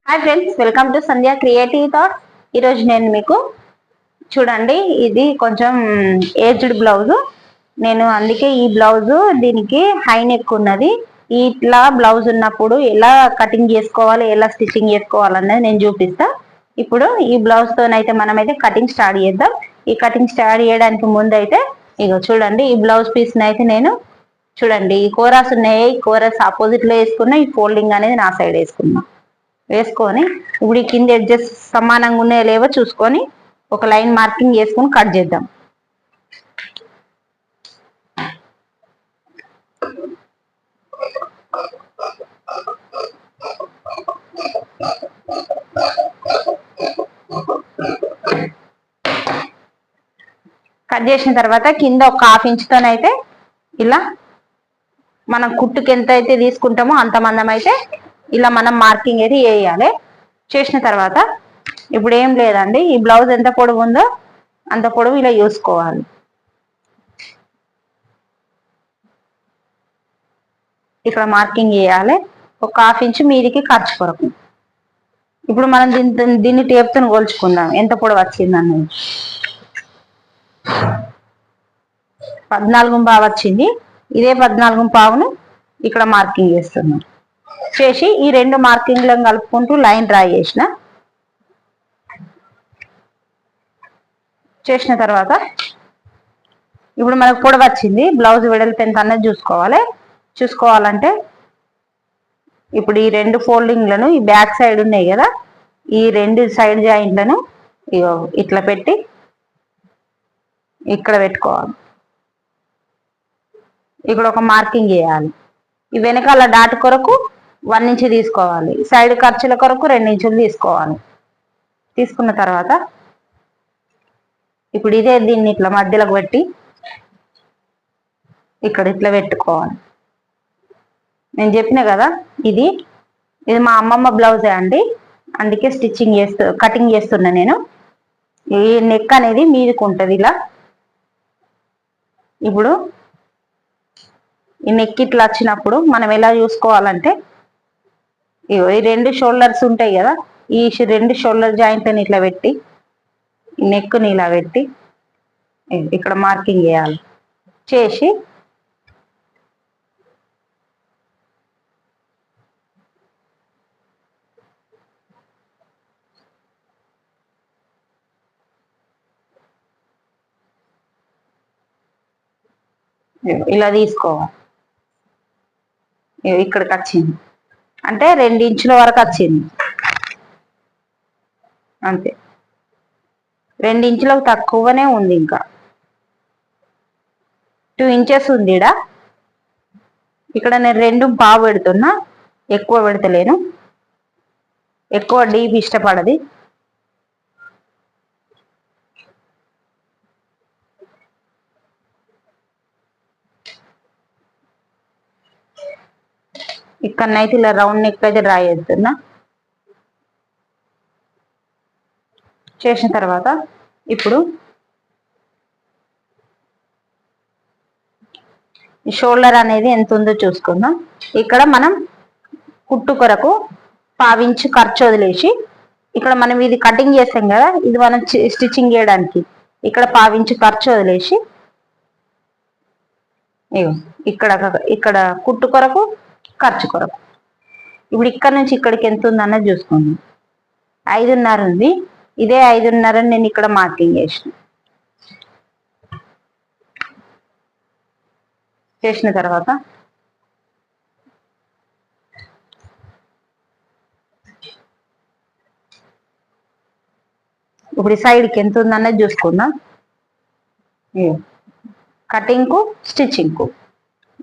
Hi friends, welcome to Sandhya creative thoughts. ఈరోజు నేను మీకు చూడండి, ఇది కొంచెం ఏజ్డ్ బ్లౌజ్. నేను అందుకే ఈ బ్లౌజ్ దీనికి హై నెక్ ఉన్నది. ఇట్లా బ్లౌజ్ ఉన్నప్పుడు ఎలా కటింగ్ చేసుకోవాలి, ఎలా స్టిచ్చింగ్ చేసుకోవాలన్నది నేను చూపిస్తా. ఇప్పుడు ఈ బ్లౌజ్ తోనైతే మనమైతే కటింగ్ స్టార్ట్ చేద్దాం. ఈ కటింగ్ స్టార్ట్ చేయడానికి ముందు అయితే ఇగో చూడండి, ఈ బ్లౌజ్ పీస్ అయితే నేను చూడండి, ఈ కోరాస్ ఉన్నాయి. ఈ కోరాస్ ఆపోజిట్ లో వేసుకున్నా, ఈ ఫోల్డింగ్ అనేది నా సైడ్ వేసుకున్నా. వేసుకొని ఇప్పుడు ఈ కింద ఎడ్జెస్ సమానంగా ఉన్నాయో లేవో చూసుకొని ఒక లైన్ మార్కింగ్ చేసుకొని కట్ చేద్దాం. కట్ చేసిన తర్వాత కింద ఒక 1/2 ఇంచుతోనైతే ఇలా మనం కుట్టుకి ఎంత అయితే తీసుకుంటామో అంత మందం అయితే ఇలా మనం మార్కింగ్ అయితే వేయాలి. చేసిన తర్వాత ఇప్పుడు ఏం లేదండి, ఈ బ్లౌజ్ ఎంత పొడవు ఉందో అంత పొడవు ఇలా చూసుకోవాలి. ఇక్కడ మార్కింగ్ వేయాలి. ఒక 1/2 ఇంచు మీదికి ఖర్చు కొరకు. ఇప్పుడు మనం దీన్ని టేప్తో కొలుచుకుందాం ఎంత పొడవు వచ్చిందన్నది. 14.5 వచ్చింది. ఇదే 14.5ను ఇక్కడ మార్కింగ్ చేస్తున్నాం. చేసి ఈ రెండు మార్కింగ్లను కలుపుకుంటూ లైన్ డ్రా చేసిన తర్వాత ఇప్పుడు మనకు పొడవు వచ్చింది. బ్లౌజ్ వెడల్పు ఎంత అన్నది చూసుకోవాలంటే ఇప్పుడు ఈ రెండు ఫోల్డింగ్లను, ఈ బ్యాక్ సైడ్ ఉన్నాయి కదా, ఈ రెండు సైడ్ జాయింట్లను ఇట్లా పెట్టి ఇక్కడ పెట్టుకోవాలి. ఇక్కడ ఒక మార్కింగ్ చేయాలి. ఈ వెనకాల డాట్ కొరకు 1 ఇంచు తీసుకోవాలి. సైడ్ ఖర్చుల కొరకు 2 ఇంచులు తీసుకోవాలి. తీసుకున్న తర్వాత ఇప్పుడు ఇదే దీన్ని ఇట్లా మధ్యలోకి పెట్టి ఇక్కడ ఇట్లా పెట్టుకోవాలి. నేను చెప్పిన కదా, ఇది మా అమ్మమ్మ బ్లౌజే అండి, అందుకే కటింగ్ చేస్తున్నా నేను. ఈ నెక్ అనేది మీదకి ఉంటుంది ఇలా. ఇప్పుడు ఈ నెక్ ఇట్లా వచ్చినప్పుడు మనం ఎలా చూసుకోవాలంటే ఈ రెండు షోల్డర్స్ ఉంటాయి కదా, ఈ రెండు షోల్డర్ జాయింట్ని ఇట్లా పెట్టి ఈ నెక్ని ఇలా పెట్టి ఇక్కడ మార్కింగ్ చేయాలి. చేసి ఇలా తీసుకోవాలి. ఇక్కడికి వచ్చింది అంటే 2 ఇంచుల వరకు వచ్చింది అంతే. 2 ఇంచులకు తక్కువనే ఉంది, ఇంకా 2 ఇంచెస్ ఉంది. ఇక్కడ నేను 2.5 పెడుతున్నా, ఎక్కువ పెడతలేను. ఎక్కువ డీప్ ఇష్టపడది. ఇక్కడనైతే ఇలా రౌండ్ నెక్ అయితే డ్రా చేస్తున్నా. చేసిన తర్వాత ఇప్పుడు ఈ షోల్డర్ అనేది ఎంత ఉందో చూసుకుందాం. ఇక్కడ మనం కుట్టు కొరకు 1/2 ఇంచు ఖర్చు వదిలేసి, ఇక్కడ మనం ఇది కటింగ్ చేస్తాం కదా, ఇది మనం స్టిచ్చింగ్ చేయడానికి ఇక్కడ 1/2 ఇంచు ఖర్చు వదిలేసి ఇక్కడ కుట్టు కొరకు ఖర్చు కొరకు ఇప్పుడు ఇక్కడ నుంచి ఇక్కడికి ఎంత ఉంది అన్నది చూసుకోండి. 5.5 ఉంది. ఇదే 5.5 నేను ఇక్కడ మార్కింగ్ చేసిన తర్వాత ఇప్పుడు ఈ సైడ్కి ఎంత ఉంది అన్నది చూసుకుందాం. కటింగ్ కు స్టిచ్చింగ్ కు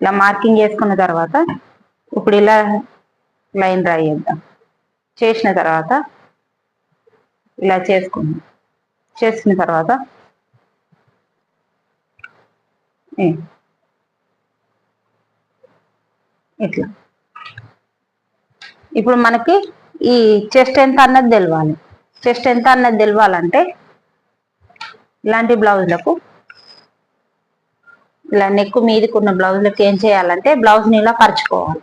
ఇలా మార్కింగ్ చేసుకున్న తర్వాత ఇప్పుడు ఇలా లైన్ డ్రా చేద్దాం. చేసిన తర్వాత ఇలా చేసుకుందాం. చేసిన తర్వాత ఇట్లా ఇప్పుడు మనకి ఈ చెస్ట్ ఎంత అన్నది తెలవాలి. చెస్ట్ ఎంత అన్నది తెలవాలంటే ఇలాంటి బ్లౌజులకు, ఇలా నెక్ మీదకి ఉన్న బ్లౌజులకు ఏం చేయాలంటే బ్లౌజ్ని ఇలా పరుచుకోవాలి.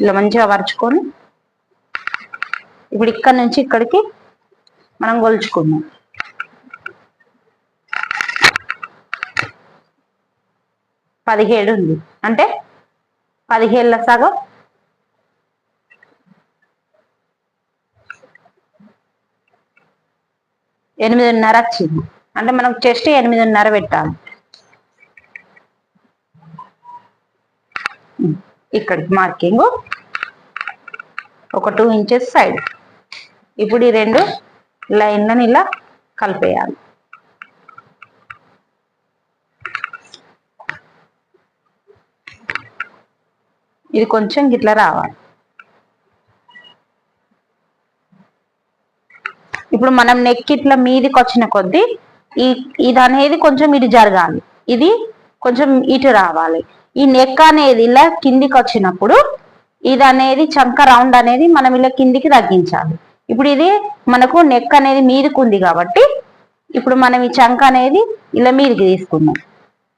ఇలా మంచిగా పరుచుకొని ఇప్పుడు ఇక్కడ నుంచి ఇక్కడికి మనం కొలుచుకుందాం. 17 ఉంది అంటే 17లో సగం 8.5 వచ్చింది. అంటే మనం చెస్ట్ 8.5 పెట్టాలి. ఇక్కడికి మార్కింగ్ ఒక 2 ఇంచెస్ సైడ్. ఇప్పుడు ఈ 2 లైన్లను ఇలా కలిపేయాలి. ఇది కొంచెం గిట్లా రావాలి. ఇప్పుడు మనం నెక్ ఇట్లా మీదికి వచ్చిన కొద్దీ ఇది అనేది కొంచెం ఇటు జరగాలి, ఇది కొంచెం ఇటు రావాలి. ఈ నెక్ అనేది ఇలా కిందికి వచ్చినప్పుడు ఇది అనేది చంక రౌండ్ అనేది మనం ఇలా కిందికి తగ్గించాలి. ఇప్పుడు ఇది మనకు నెక్ అనేది మీదికి ఉంది కాబట్టి ఇప్పుడు మనం ఈ చంక అనేది ఇలా మీదికి తీసుకుందాం.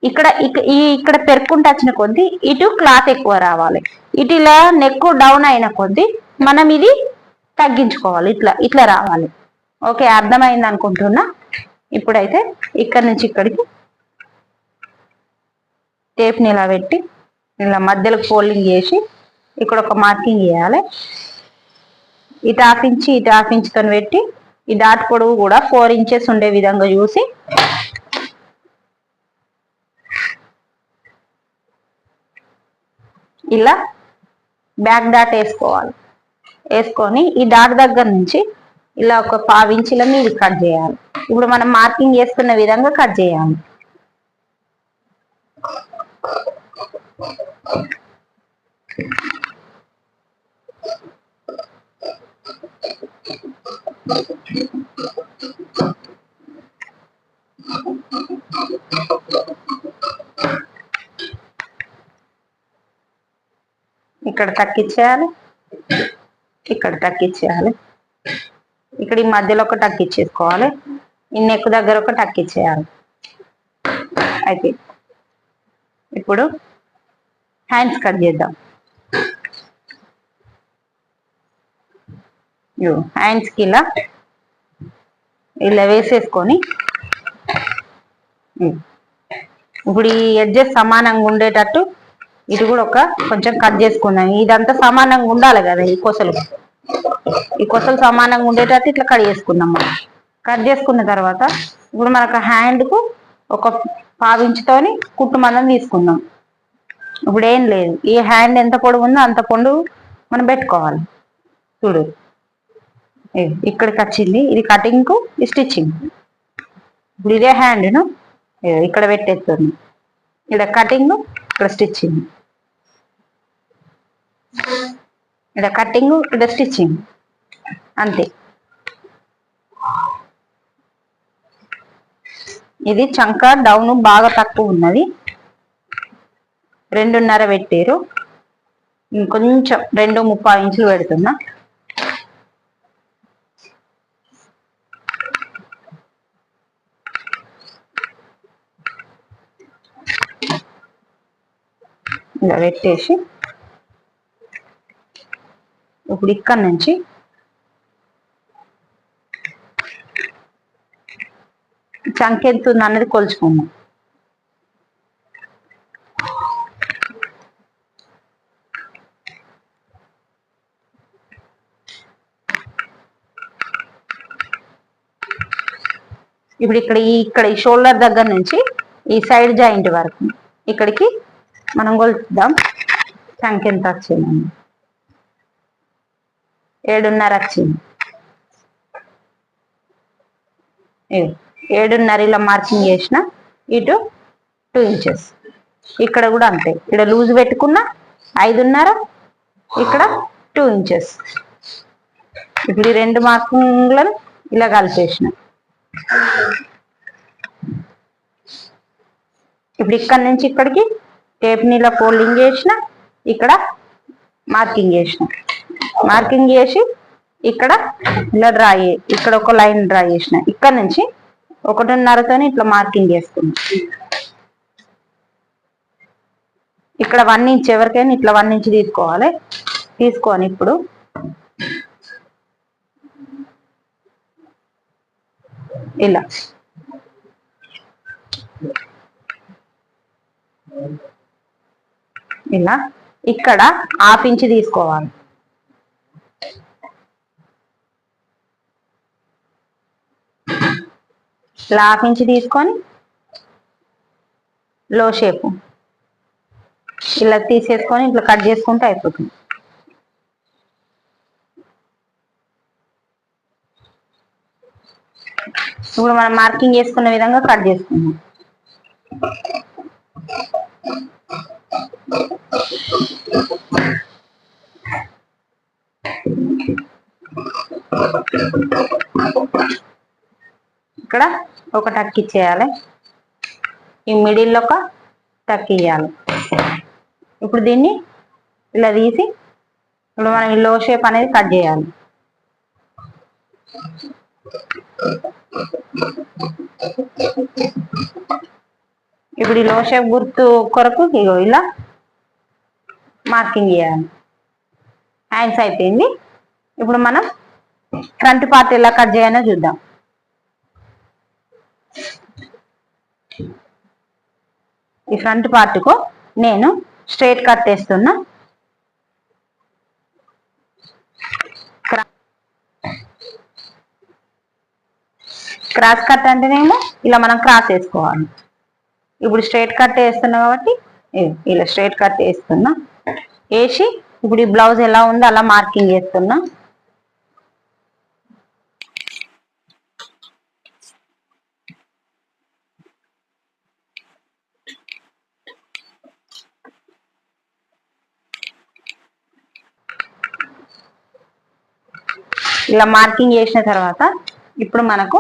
ఇక్కడ పెరుక్కుంటూ వచ్చిన కొద్దీ ఇటు క్లాత్ ఎక్కువ రావాలి. ఇటు ఇలా నెక్ డౌన్ అయిన కొద్దీ మనం ఇది తగ్గించుకోవాలి. ఇట్లా రావాలి. ఓకే, అర్థమైంది అనుకుంటున్నా. ఇప్పుడైతే ఇక్కడ నుంచి ఇక్కడికి టేప్ని ఇలా పెట్టి ఇలా మధ్యలో ఫోల్డింగ్ చేసి ఇక్కడ ఒక మార్కింగ్ చేయాలి. ఇటు హాఫ్ ఇంచుతో పెట్టి ఈ డాట్ పొడవు కూడా 4 ఇంచెస్ ఉండే విధంగా చూసి ఇలా బ్యాక్ డాట్ వేసుకోవాలి. వేసుకొని ఈ డాట్ దగ్గర నుంచి ఇలా ఒక 1/2 ఇంచుల మీద కట్ చేయాలి. ఇప్పుడు మనం మార్కింగ్ చేసుకున్న విధంగా కట్ చేయాలి. ఇక్కడ తక్కిచ్చేయాలి, ఇక్కడ తక్కిచ్చేయాలి, ఇక్కడ ఈ మధ్యలో ఒక టక్కిచ్చేసుకోవాలి, ఈ నెక్ దగ్గర ఒక టక్కిచ్చేయాలి. అయితే ఇప్పుడు హ్యాండ్స్ కట్ చేద్దాం. హ్యాండ్స్కి ఇలా వేసేసుకొని ఇప్పుడు ఈ ఎడ్జెస్ సమానంగా ఉండేటట్టు ఇటు కూడా కొంచెం కట్ చేసుకుందాం. ఇదంతా సమానంగా ఉండాలి కదా, ఈ కొసలు సమానంగా ఉండేటట్టు ఇట్లా కట్ చేసుకుందాం. మనం కట్ చేసుకున్న తర్వాత ఇప్పుడు మనకు హ్యాండ్కు ఒక 1/2 ఇంచుతోని కుట్టు మనం తీసుకుందాం. ఇప్పుడు ఏం లేదు, ఈ హ్యాండ్ ఎంత పొడవు ఉందో అంత పొడవు మనం పెట్టుకోవాలి. చూడు ఇక్కడికి వచ్చింది, ఇది కటింగ్కు స్టిచ్చింగ్. ఇప్పుడు ఇదే హ్యాండ్ను ఇక్కడ పెట్టేస్తుంది, ఇక్కడ కటింగ్, ఇక్కడ స్టిచ్చింగ్, ఇక్కడ కటింగ్, ఇక్కడ స్టిచ్చింగ్, అంతే. ఇది చంక డౌన్ బాగా తక్కువ ఉన్నది, 2.5 పెట్టారు. ఇంకొంచెం 2.35 ఇంచులు పెడుతున్నా. ఇలా పెట్టేసి ఇప్పుడు ఇక్కడ నుంచి చంక ఎంత ఉంది అన్నది కొలుచుకుందాం. ఇప్పుడు ఇక్కడ ఈ షోల్డర్ దగ్గర నుంచి ఈ సైడ్ జాయింట్ వరకు ఇక్కడికి మనం కొలుద్దాం. చంక ఎంత వచ్చిందండి, 7.5 వచ్చింది. 7.5 ఇలా మార్కింగ్ చేసిన, ఇటు 2 ఇంచెస్, ఇక్కడ కూడా అంతే. ఇక్కడ లూజ్ పెట్టుకున్న 5.5, ఇక్కడ 2 ఇంచెస్. ఇప్పుడు ఈ 2 మార్కింగ్లను ఇలా కలిపేసిన. ఇప్పుడు ఇక్కడ నుంచి ఇక్కడికి టేప్ని ఇలా ఫోల్డింగ్ చేసిన, ఇక్కడ మార్కింగ్ చేసిన, మార్కింగ్ చేసి ఇక్కడ ఇలా ఇక్కడ ఒక లైన్ డ్రా చేసిన. ఇక్కడ నుంచి 1.5తోని ఇట్లా మార్కింగ్ చేసుకున్నా. ఇక్కడ 1 ఇంచ్, ఎవరికైనా ఇట్లా 1 ఇంచ్ తీసుకోవాలి. తీసుకొని ఇప్పుడు ఇలా ఇలా ఇక్కడ ½ ఇంచ్ తీసుకోవాలి. ఇలా ½ ఇంచ్ తీసుకొని లో షేప్ ఇలా తీసేసుకొని ఇట్లా కట్ చేసుకుంటే అయిపోతుంది. ఇప్పుడు మనం మార్కింగ్ చేసుకున్న విధంగా కట్ చేసుకుందాం. ఇక్కడ ఒక టక్ ఇచ్చేయాలి, ఈ మిడిల్లో ఒక టక్ ఇవ్వాలి. ఇప్పుడు దీన్ని ఇలా తీసి ఇప్పుడు మనం లో షేప్ అనేది కట్ చేయాలి. ఇప్పుడు ఈ లో షేప్ గుర్తు కొరకు ఇగో ఇలా మార్కింగ్ చేయాలి. హ్యాండ్స్ అయిపోయింది. ఇప్పుడు మనం ఫ్రంట్ పార్ట్ ఎలా కట్ చేయాలో చూద్దాం. ఈ ఫ్రంట్ పార్ట్కు నేను స్ట్రైట్ కట్ వేస్తున్నా. క్రాస్ కట్ అంటేనేమో ఇలా మనం క్రాస్ వేసుకోవాలి. ఇప్పుడు స్ట్రైట్ కట్ వేస్తున్నా కాబట్టి ఇలా స్ట్రైట్ కట్ వేస్తున్నా. వేసి ఇప్పుడు ఈ బ్లౌజ్ ఎలా ఉందో అలా మార్కింగ్ చేస్తున్నా. ఇలా మార్కింగ్ చేసిన తర్వాత ఇప్పుడు మనకు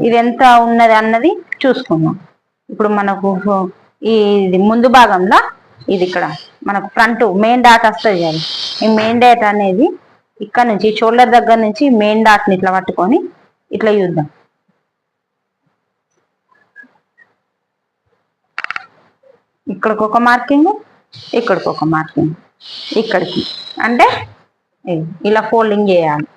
ఇది ఎంత ఉన్నది అన్నది చూసుకుందాం. ఇప్పుడు మనకు ఇది ముందు భాగంలో ఇది ఇక్కడ మనకు ఫ్రంట్ మెయిన్ డాట్ వస్తుంది కదా, ఈ మెయిన్ డాట్ అనేది ఇక్కడ నుంచి షోల్డర్ దగ్గర నుంచి మెయిన్ డాట్ని ఇట్లా పట్టుకొని ఇట్లా చూద్దాం. ఇక్కడికి ఒక మార్కింగ్, ఇక్కడికి ఒక మార్కింగ్, ఇక్కడికి అంటే ఇలా ఫోల్డింగ్ చేయాలి.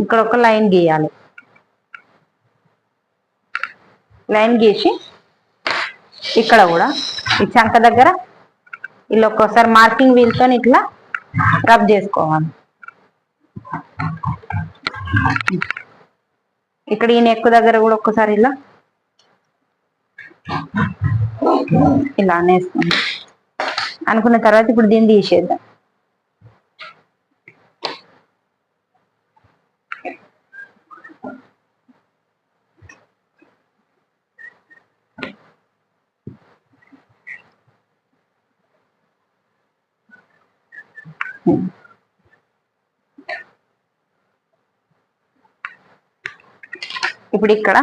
ఇక్కడ ఒక లైన్ గీయాలి. లైన్ గీసి ఇక్కడ కూడా ఈ చంక దగ్గర ఇలా ఒక్కోసారి మార్కింగ్ వీల్తో ఇట్లా రబ్ చేసుకోవాలి. ఇక్కడ ఈ నెక్ దగ్గర కూడా ఒక్కసారి ఇలా ఇలా అనేసుకుందాం. అనుకున్న తర్వాత ఇప్పుడు దీన్ని తీసేద్దాం. ఇప్పుడు ఇక్కడ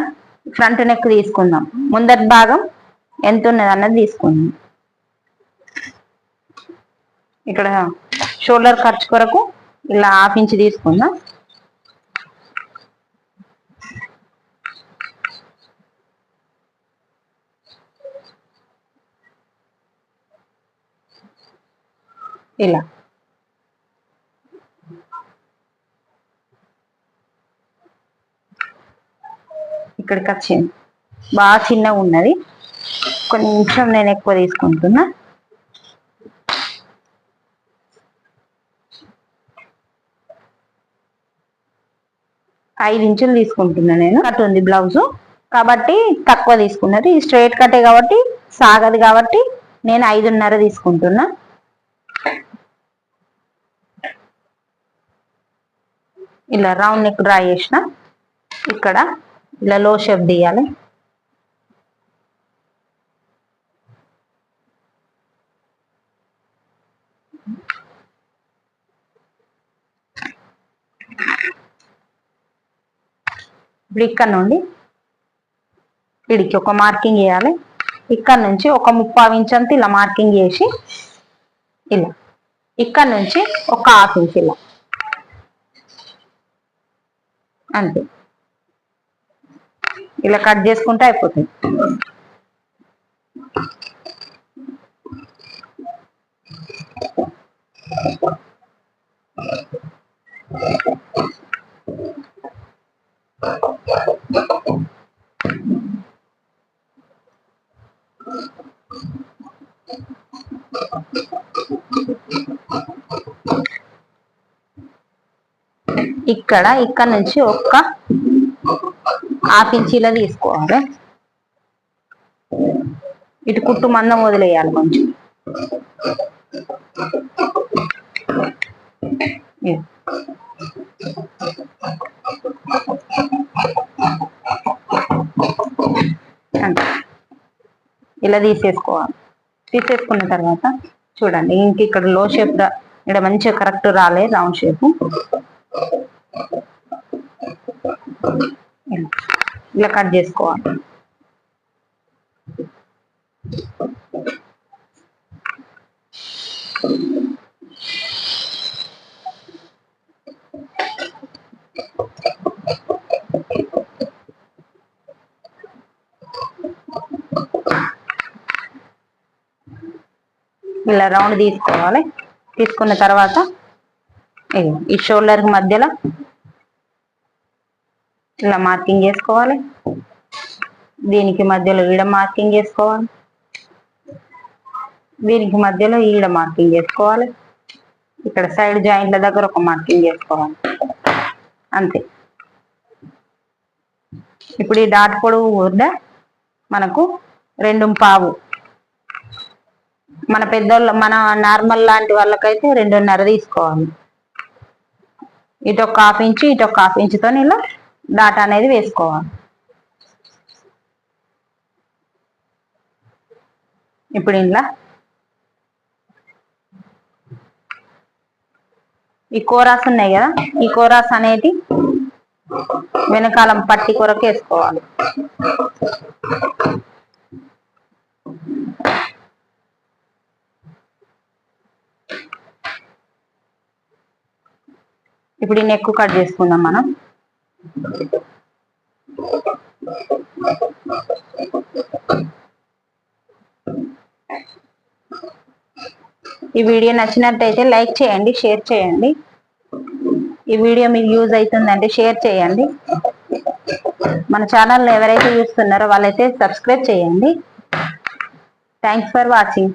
ఫ్రంట్ నెక్ తీసుకుందాం. ముందటి భాగం ఎంత ఉన్నది అన్నది తీసుకుందాం. ఇక్కడ షోల్డర్ ఖర్చు కొరకు ఇలా ½ ఇంచ్ తీసుకుందాం. ఇలా ఇక్కడికి వచ్చింది. బాగా చిన్నగా ఉన్నది, కొంచెం నేను ఎక్కువ తీసుకుంటున్నా. ఐదు ఇంచులు తీసుకుంటున్నా నేను. కట్ ఉంది బ్లౌజు కాబట్టి తక్కువ తీసుకున్నది. ఈ స్ట్రైట్ కటే కాబట్టి సాగదు కాబట్టి నేను 5.5 తీసుకుంటున్నా. ఇలా రౌండ్ నెక్ డ్రా చేసిన ఇక్కడ ఇలా లో షేప్ తీయాలి. ఇప్పుడు ఇక్కడ నుండి ఇడికి ఒక మార్కింగ్ వేయాలి. ఇక్కడ నుంచి ఒక 3/4 ఇంచ్ అంతా ఇలా మార్కింగ్ చేసి ఇలా ఇక్కడ నుంచి ఒక ½ ఇంచ్ ఇలా అంతే. ఇలా కట్ చేసుకుంటే అయిపోతుంది. ఇక్కడ నుంచి ఒక్క ½ ఇంచీలా తీసుకోవాలి. ఇటు కుట్టు మందం వదిలేయాలి కొంచెం. ఇలా తీసేసుకోవాలి. తీసేసుకున్న తర్వాత చూడండి, ఇంక ఇక్కడ లో షేప్ ఇక్కడ మంచిగా కరెక్ట్ రాలే రౌండ్ షేప్. ఇలా కట్ చేసుకోవాలి. ఇలా రౌండ్ తీసుకోవాలి. తీసుకున్న తర్వాత ఈ షోల్డర్ మధ్యలో ఇలా మార్కింగ్ చేసుకోవాలి. దీనికి మధ్యలో ఈడ మార్కింగ్ చేసుకోవాలి. దీనికి మధ్యలో ఈడ మార్కింగ్ చేసుకోవాలి. ఇక్కడ సైడ్ జాయింట్ల దగ్గర ఒక మార్కింగ్ చేసుకోవాలి. అంతే. ఇప్పుడు ఈ డాట్ పొడవు కూడా మనకు 2.5. మన పెద్దోళ్ళ మన నార్మల్ లాంటి వాళ్ళకైతే 2.5 తీసుకోవాలి. ఇటు ఒక ½ ఇంచు, ఇటు ఒక ½ ఇంచుతో ఇలా డాట్ అనేది వేసుకోవాలి. ఇప్పుడు ఇలా ఈ కోరాస్ ఉన్నాయి కదా, ఈ కోరాస్ అనేది వెనకాలం పట్టి కొరకు వేసుకోవాలి. ఇప్పుడు ఈ నెక్ కట్ చేసుకుందాం మనం. ఈ వీడియో నచ్చినట్టయితే లైక్ చేయండి, షేర్ చేయండి. ఈ వీడియో మీకు యూజ్ అవుతుందంటే షేర్ చేయండి. మన ఛానల్ ఎవరైతే చూస్తున్నారో వాళ్ళైతే సబ్స్క్రైబ్ చేయండి. Thanks for watching.